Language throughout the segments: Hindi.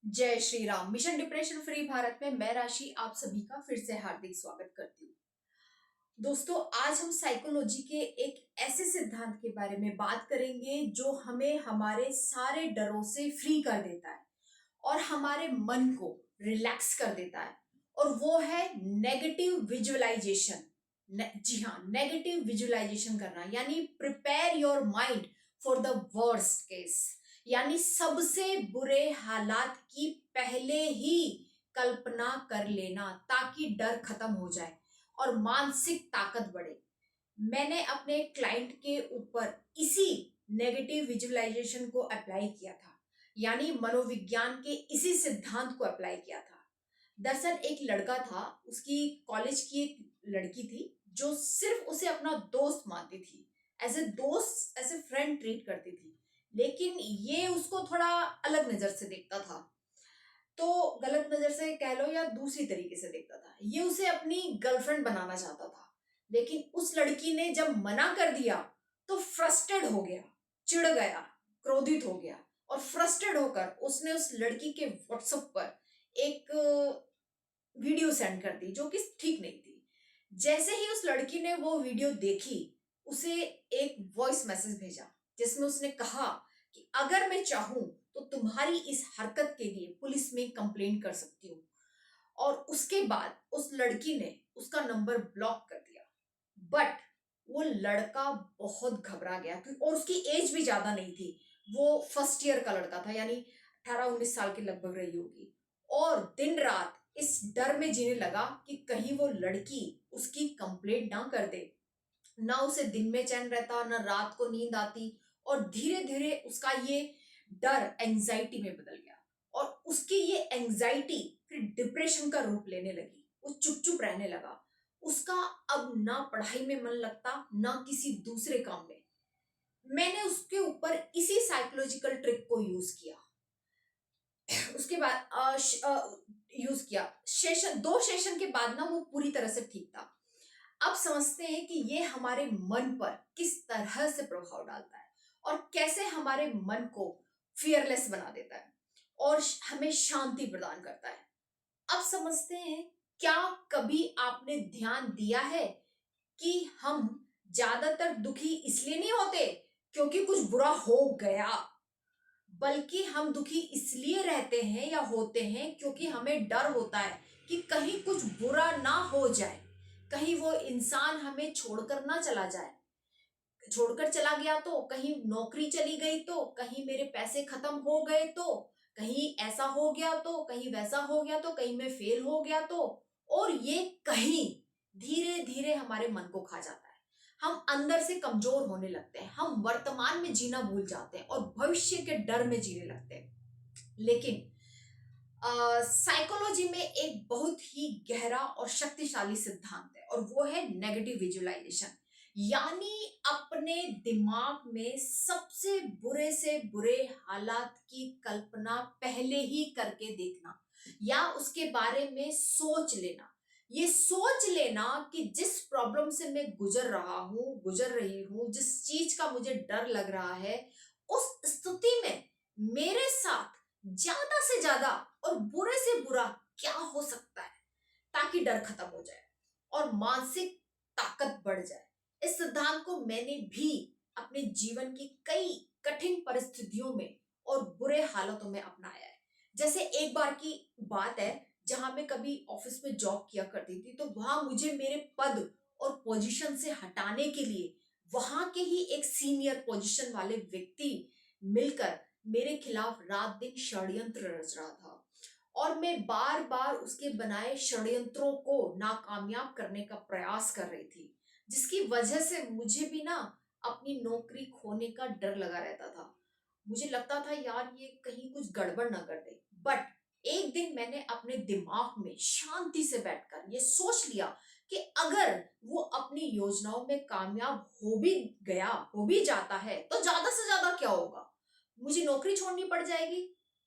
जय Shri Ram. Mission depression free Bharat में मैं राशि आप सभी का फिर से हार्दिक स्वागत करती हूँ। दोस्तों, आज हम साइकोलॉजी के एक ऐसे सिद्धांत के बारे में बात करेंगे जो हमें हमारे सारे डरों से फ्री कर देता है और हमारे मन को रिलैक्स कर देता है। और वो है नेगेटिव विजुअलाइजेशन। जी हाँ, नेगेटिव विजुअलाइजेशन करना यानी prepare your mind for the worst case, यानी सबसे बुरे हालात की पहले ही कल्पना कर लेना ताकि डर खत्म हो जाए और मानसिक ताकत बढ़े। मैंने अपने क्लाइंट के ऊपर इसी नेगेटिव विजुअलाइजेशन को अप्लाई किया था, यानी मनोविज्ञान के इसी सिद्धांत को अप्लाई किया था। दरअसल एक लड़का था, उसकी कॉलेज की एक लड़की थी जो सिर्फ उसे अपना दोस्त मानती थी, एज ए दोस्त, एज ए फ्रेंड ट्रीट करती थी। लेकिन ये उसको थोड़ा अलग नजर से देखता था, तो गलत नजर से कह लो या दूसरी तरीके से देखता था। ये उसे अपनी गर्लफ्रेंड बनाना चाहता था। लेकिन उस लड़की ने जब मना कर दिया तो फ्रस्ट्रेट हो गया, चिढ़ गया, क्रोधित हो गया और फ्रस्ट्रेट होकर उसने उस लड़की के व्हाट्सएप पर एक वीडियो सेंड कर दी जो कि ठीक नहीं थी। जैसे ही उस लड़की ने वो वीडियो देखी, उसे एक वॉइस मैसेज भेजा जिसमें उसने कहा कि अगर मैं चाहूं तो तुम्हारी इस हरकत के लिए पुलिस में कंप्लेंट कर सकती हूँ। और उसके बाद उस लड़की ने उसका नंबर ब्लॉक कर दिया। बट वो लड़का बहुत घबरा गया और उसकी एज भी ज्यादा नहीं थी। वो फर्स्ट ईयर का लड़का था, यानी 18-19 साल की लगभग रही होगी। और दिन रात इस डर में जीने लगा कि कहीं वो लड़की उसकी कंप्लेंट ना कर दे। ना उसे दिन में चैन रहता, ना रात को नींद आती। और धीरे धीरे उसका ये डर एंजाइटी में बदल गया और उसकी ये एंजाइटी फिर डिप्रेशन का रूप लेने लगी। वो चुप चुप रहने लगा। उसका अब ना पढ़ाई में मन लगता, ना किसी दूसरे काम में। मैंने उसके ऊपर इसी साइकोलॉजिकल ट्रिक को यूज किया। उसके बाद यूज किया सेशन, 2 सेशन के बाद ना वो पूरी तरह से ठीक था। अब समझते हैं कि ये हमारे मन पर किस तरह से प्रभाव डालता है और कैसे हमारे मन को फियरलेस बना देता है और हमें शांति प्रदान करता है। अब समझते हैं, क्या कभी आपने ध्यान दिया है कि हम ज्यादातर दुखी इसलिए नहीं होते क्योंकि कुछ बुरा हो गया, बल्कि हम दुखी इसलिए रहते हैं या होते हैं क्योंकि हमें डर होता है कि कहीं कुछ बुरा ना हो जाए, कहीं वो इंसान हमें छोड़कर ना चला जाए। छोड़कर चला गया तो कहीं नौकरी चली गई, तो कहीं मेरे पैसे खत्म हो गए, तो कहीं ऐसा हो गया, तो कहीं वैसा हो गया, तो कहीं मैं फेल हो गया, तो और ये कहीं धीरे धीरे हमारे मन को खा जाता है। हम अंदर से कमजोर होने लगते हैं, हम वर्तमान में जीना भूल जाते हैं और भविष्य के डर में जीने लगते हैं। लेकिन साइकोलॉजी में एक बहुत ही गहरा और शक्तिशाली सिद्धांत है और वो है नेगेटिव विजुअलाइजेशन, यानी अपने दिमाग में सबसे बुरे से बुरे हालात की कल्पना पहले ही करके देखना या उसके बारे में सोच लेना। ये सोच लेना कि जिस प्रॉब्लम से मैं गुजर रही हूं, जिस चीज का मुझे डर लग रहा है, उस स्थिति में मेरे साथ ज्यादा से ज्यादा और बुरे से बुरा क्या हो सकता है, ताकि डर खत्म हो जाए और मानसिक ताकत बढ़ जाए। इस सिद्धांत को मैंने भी अपने जीवन की कई कठिन परिस्थितियों में और बुरे हालातों में अपनाया है। जैसे एक बार की बात है, जहां मैं कभी ऑफिस में जॉब किया करती थी, तो वहां मुझे मेरे पद और पोजीशन से हटाने के लिए वहां के ही एक सीनियर पोजीशन वाले व्यक्ति मिलकर मेरे खिलाफ रात दिन षड्यंत्र रच रहा था। और मैं बार बार उसके बनाए षड्यंत्रों को नाकामयाब करने का प्रयास कर रही थी, जिसकी वजह से मुझे भी ना अपनी नौकरी खोने का डर लगा रहता था। मुझे लगता था यार ये कहीं कुछ गड़बड़ ना कर दे। बट एक दिन मैंने अपने दिमाग में शांति से बैठकर ये सोच लिया कि अगर वो अपनी योजनाओं में कामयाब हो भी जाता है तो ज्यादा से ज्यादा क्या होगा, मुझे नौकरी छोड़नी पड़ जाएगी,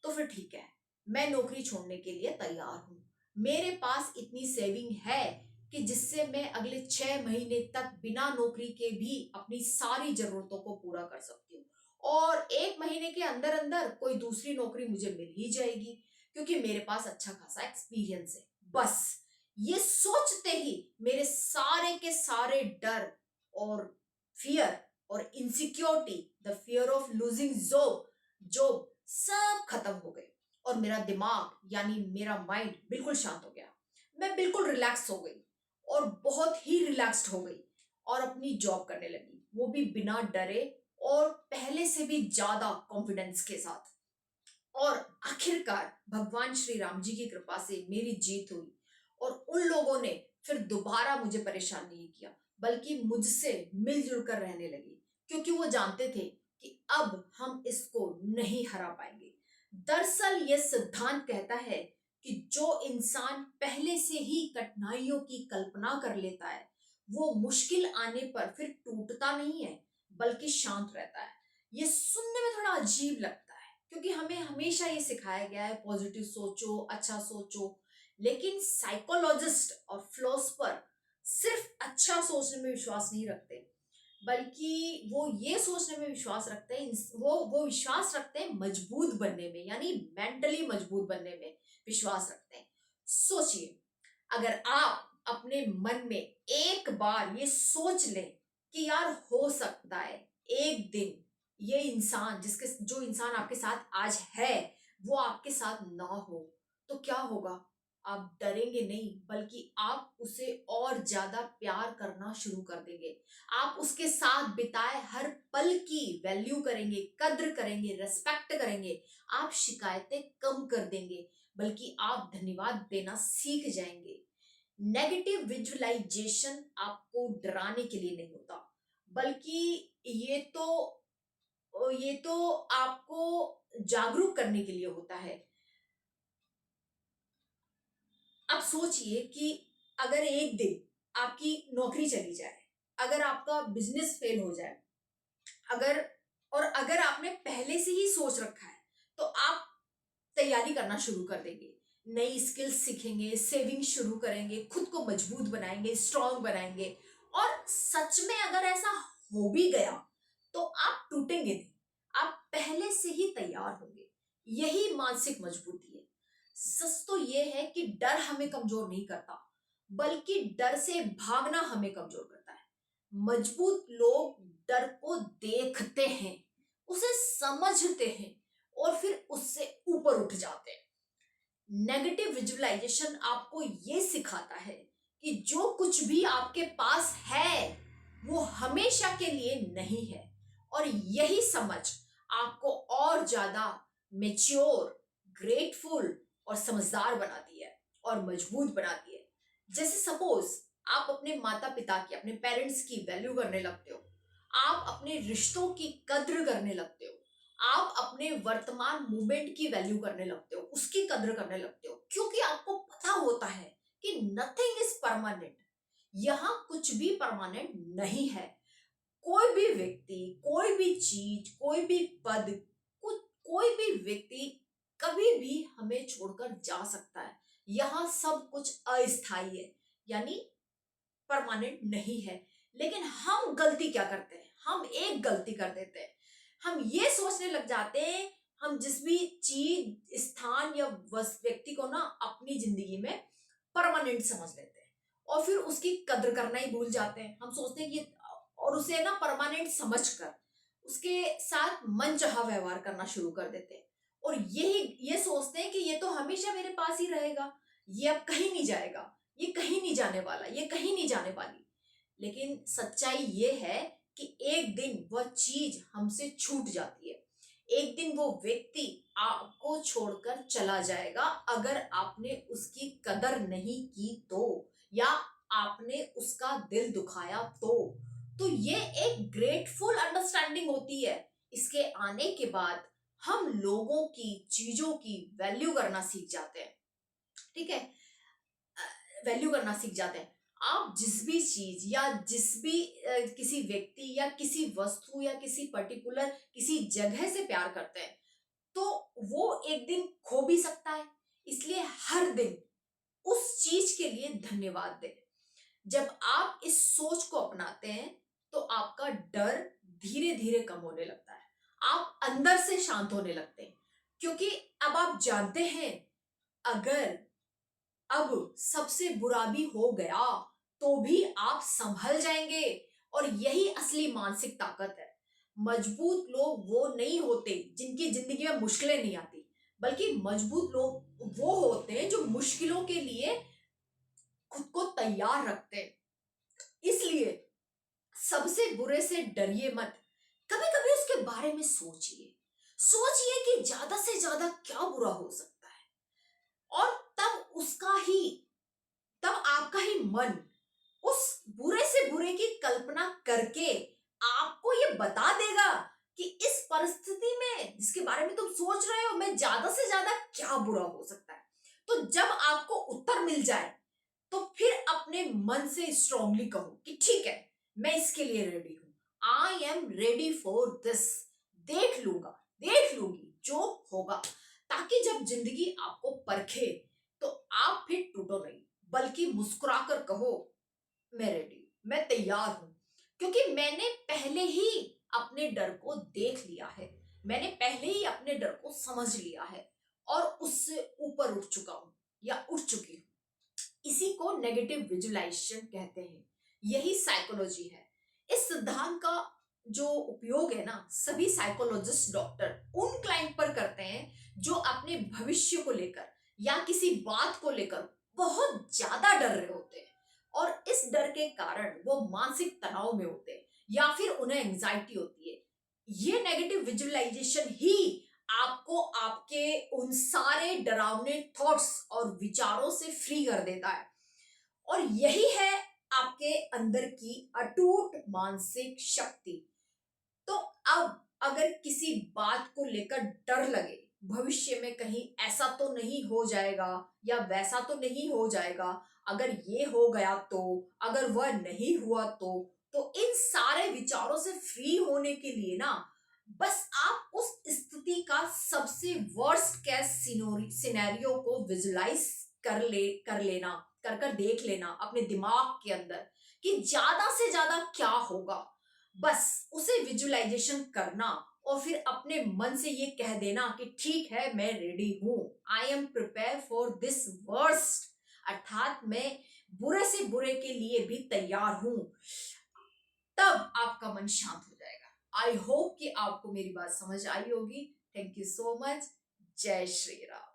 तो फिर ठीक है, मैं नौकरी छोड़ने के लिए तैयार हूं। मेरे पास इतनी सेविंग है कि जिससे मैं अगले 6 महीने तक बिना नौकरी के भी अपनी सारी जरूरतों को पूरा कर सकती हूँ और 1 महीने के अंदर अंदर कोई दूसरी नौकरी मुझे मिल ही जाएगी। क्योंकि मेरे पास अच्छा खासा एक्सपीरियंस है। बस ये सोचते ही मेरे सारे के सारे डर और फियर और insecurity, the fear of losing job job सब खत्म हो गए और मेरा दिमाग यानी मेरा माइंड बिल्कुल शांत हो गया। मैं बिल्कुल रिलैक्स हो गई और बहुत ही रिलैक्स्ड हो गई और अपनी जॉब करने लगी, वो भी बिना डरे और पहले से भी ज्यादा कॉन्फिडेंस के साथ। और आखिरकार भगवान श्री राम जी की कृपा से मेरी जीत हुई और उन लोगों ने फिर दोबारा मुझे परेशान नहीं किया, बल्कि मुझसे मिलजुल कर रहने लगे, क्योंकि वो जानते थे कि अब हम इसको नहीं हरा पाएंगे। दरअसल ये सिद्धांत कहता है कि जो इंसान पहले से ही कठिनाइयों की कल्पना कर लेता है, वो मुश्किल आने पर फिर टूटता नहीं है, बल्कि शांत रहता है। ये सुनने में थोड़ा अजीब लगता है, क्योंकि हमें हमेशा ये सिखाया गया है पॉजिटिव सोचो, अच्छा सोचो। लेकिन साइकोलॉजिस्ट और फिलोसफर सिर्फ अच्छा सोचने में विश्वास नहीं रखते, बल्कि वो ये सोचने में विश्वास रखते हैं, वो विश्वास रखते हैं मजबूत बनने में, यानी मेंटली मजबूत बनने में विश्वास रखते हैं। सोचिए, अगर आप अपने मन में एक बार ये सोच लें कि यार हो सकता है एक दिन ये इंसान जिसके जो इंसान आपके साथ आज है वो आपके साथ ना हो, तो क्या होगा? आप डरेंगे नहीं, बल्कि आप उसे और ज्यादा प्यार करना शुरू कर देंगे। आप उसके साथ बिताए हर पल की वैल्यू करेंगे, कद्र करेंगे, रेस्पेक्ट करेंगे। आप शिकायतें कम कर देंगे, बल्कि आप धन्यवाद देना सीख जाएंगे। नेगेटिव विजुअलाइजेशन आपको डराने के लिए नहीं होता, बल्कि ये तो आपको जागरूक करने के लिए होता है। अब सोचिए कि अगर एक दिन आपकी नौकरी चली जाए, अगर आपका बिजनेस फेल हो जाए, अगर अगर आपने पहले से ही सोच रखा है, तो आप तैयारी करना शुरू कर देंगे, नई स्किल्स सीखेंगे, सेविंग शुरू करेंगे, खुद को मजबूत बनाएंगे, स्ट्रांग बनाएंगे। और सच में अगर ऐसा हो भी गया तो आप टूटेंगे नहीं, आप पहले से ही तैयार होंगे। यही मानसिक मजबूती है। सच तो ये है कि डर हमें कमजोर नहीं करता, बल्कि डर से भागना हमें कमजोर करता है। मजबूत लोग डर को देखते हैं, उसे समझते हैं और फिर उससे ऊपर उठ जाते हैं। नेगेटिव विजुअलाइजेशन आपको ये सिखाता है कि जो कुछ भी आपके पास है वो हमेशा के लिए नहीं है, और यही समझ आपको और ज्यादा मेच्योर, ग्रेटफुल और समझदार बनाती है और मजबूत बनाती है। जैसे सपोज आप अपने माता पिता की, अपने पेरेंट्स की वैल्यू करने लगते हो, आप अपने रिश्तों की कद्र करने लगते हो, आप अपने वर्तमान मोमेंट की वैल्यू करने लगते हो, उसकी कद्र करने लगते हो, क्योंकि आपको पता होता है कि नथिंग इज परमानेंट। यहां कुछ भी परमानेंट नहीं है। कोई भी व्यक्ति, कोई भी चीज, कोई भी पद, कोई भी व्यक्ति कभी भी हमें छोड़कर जा सकता है। यहाँ सब कुछ अस्थायी है, यानी परमानेंट नहीं है। लेकिन हम गलती क्या करते हैं? हम एक गलती कर देते हैं, हम ये सोचने लग जाते हैं, हम जिस भी चीज, स्थान या व्यक्ति को ना अपनी जिंदगी में परमानेंट समझ लेते हैं और फिर उसकी कद्र करना ही भूल जाते हैं। हम सोचते हैं कि, और उसे ना परमानेंट समझकर उसके साथ मनचाहा व्यवहार करना शुरू कर देते हैं और ये सोचते हैं कि ये तो हमेशा मेरे पास ही रहेगा, ये अब कहीं नहीं जाएगा, ये कहीं नहीं जाने वाला, ये कहीं नहीं जाने वाली। लेकिन सच्चाई ये है कि एक दिन वह चीज हमसे छूट जाती है, एक दिन वो व्यक्ति आपको छोड़कर चला जाएगा, अगर आपने उसकी कदर नहीं की तो, या आपने उसका दिल दुखाया तो ये एक ग्रेटफुल अंडरस्टैंडिंग होती है। इसके आने के बाद हम लोगों की, चीजों की वैल्यू करना सीख जाते हैं। ठीक है, वैल्यू करना सीख जाते हैं। आप जिस भी चीज या जिस भी किसी व्यक्ति या किसी वस्तु या किसी पर्टिकुलर किसी जगह से प्यार करते हैं, तो वो एक दिन खो भी सकता है। इसलिए हर दिन उस चीज के लिए धन्यवाद दें। जब आप इस सोच को अपनाते हैं तो आपका डर धीरे धीरे कम होने लगता है, आप अंदर से शांत होने लगते हैं, क्योंकि अब आप जानते हैं अगर अब सबसे बुरा भी हो गया तो भी आप संभल जाएंगे। और यही असली मानसिक ताकत है। मजबूत लोग वो नहीं होते जिनकी जिंदगी में मुश्किलें नहीं आती, बल्कि मजबूत लोग वो होते हैं जो मुश्किलों के लिए खुद को तैयार रखते हैं। इसलिए सबसे बुरे से डरिए मत, कभी कभी उसके बारे में सोचिए। सोचिए कि ज्यादा से ज्यादा क्या बुरा हो सकता है, और तब आपका ही मन उस बुरे से बुरे की कल्पना करके आपको ये बता देगा कि इस परिस्थिति में जिसके बारे में तुम सोच रहे हो मैं ज्यादा से ज्यादा क्या बुरा हो सकता है। तो जब आपको उत्तर मिल जाए तो फिर अपने मन से स्ट्रांगली कहो कि ठीक है, मैं इसके लिए रेडी हूं, I am ready for this. देख लूंगा, देख लूंगी जो होगा। ताकि जब जिंदगी आपको परखे तो आप फिर टूटो नहीं, बल्कि मुस्कुराकर कहो मैं रेडी हूं, मैं तैयार हूं। क्योंकि मैंने पहले ही अपने डर को देख लिया है, मैंने पहले ही अपने डर को समझ लिया है और उससे ऊपर उठ चुका हूं या उठ चुकी हूं। इसी को नेगेटिव विजुअलाइजेशन कहते हैं। यही साइकोलॉजी है। इस सिद्धांत का जो उपयोग है ना, सभी साइकोलॉजिस्ट डॉक्टर उन क्लाइंट पर करते हैं जो अपने भविष्य को लेकर या किसी बात को लेकर बहुत ज्यादा डर रहे होते हैं, और इस डर के कारण वो मानसिक तनाव में होते हैं या फिर उन्हें एंजाइटी होती है। ये नेगेटिव विजुअलाइजेशन ही आपको आपके उन सारे डरावने थॉट्स और विचारों से फ्री कर देता है। और यही है आपके अंदर की अटूट मानसिक शक्ति। तो अब अगर किसी बात को लेकर डर लगे, भविष्य में कहीं ऐसा तो नहीं हो जाएगा या वैसा तो नहीं हो जाएगा, अगर ये हो गया तो, अगर वह नहीं हुआ तो इन सारे विचारों से फ्री होने के लिए ना, बस आप उस स्थिति का सबसे वर्स्ट केस सिनेरियो को विजुलाइज कर लेना, कर देख लेना अपने दिमाग के अंदर कि ज्यादा से ज्यादा क्या होगा। बस उसे विजुअलाइजेशन करना और फिर अपने मन से ये कह देना कि ठीक है, मैं रेडी हूं, I am prepare for this worst. अर्थात मैं बुरे से बुरे के लिए भी तैयार हूं। तब आपका मन शांत हो जाएगा। आई होप कि आपको मेरी बात समझ आई होगी। Thank you so much. जय श्री राम।